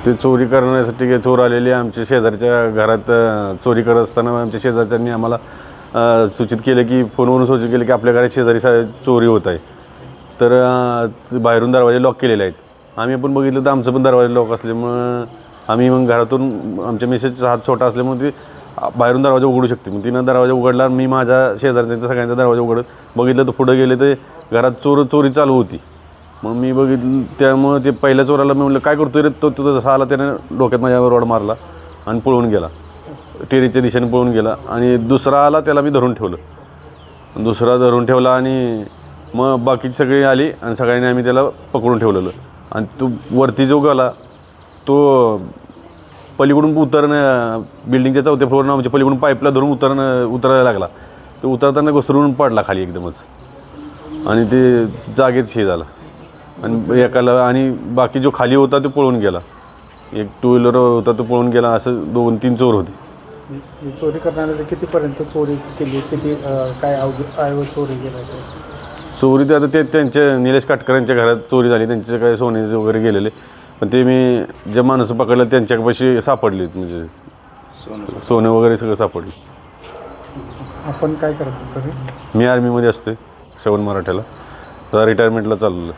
ते चोरी करण्यासाठी काही चोर आलेले आमच्या शेजारच्या घरात चोरी करत असताना आमच्या शेजारच्यांनी आम्हाला सूचित केलं की फोनवरून सूचित केलं की आपल्या घरात शेजारी चोरी होत आहे. तर बाहेरून दरवाजे लॉक केलेले आहेत. आम्ही पण बघितलं तर आमचं पण दरवाजे लॉक असल्यामुळं आम्ही मग घरातून आमच्या मिसेसचा हात छोटा असल्यामुळे ती बाहेरून दरवाजा उघडू शकते. मग तिनं दरवाजा उघडला. मी माझ्या शेजारच्या सगळ्यांचा दरवाजा उघडत बघितलं तर पुढं गेले तर घरात चोरी चालू होती. मग मी बघितलं त्यामुळं ते पहिल्या चोराला मी म्हटलं काय करतो रे तो जसा आला त्याने डोक्यात माझ्यावर रॉड मारला आणि पळून गेला. टेरीच्या दिशेने पळून गेला. आणि दुसरा आला त्याला मी धरून ठेवलं. दुसरा धरून ठेवला आणि मग बाकीची सगळी आली आणि सगळ्यांनी आम्ही त्याला पकडून ठेवलेलं. आणि तो वरती जो गेला तो पलीकडून बिल्डिंगच्या 4थ्या फ्लोअरनं आमच्या पलीकडून पाईपला धरून उतरायला लागला. तो उतरताना घसरून पडला खाली एकदमच आणि ते जागेच हे झालं. आणि एकाला आणि बाकी जो खाली होता तो पळून गेला. एक 2 व्हीलर होता तो पळून गेला. असं 2-3 चोर होते. चोरी करणाऱ्याला कितीपर्यंत चोरी केली, किती काय अवघड चोरी केली? चोरी तर आता ते त्यांच्या निलेश काटकरांच्या घरात चोरी झाली. त्यांचे काय सोने वगैरे गेलेले. पण ते मी जे माणसं पकडलं त्यांच्यापाशी सापडले. म्हणजे सोनं वगैरे सगळं सापडले. आपण काय करतो तरी? मी आर्मीमध्ये असते 7 मराठ्याला. तर रिटायरमेंटला चाललेलं.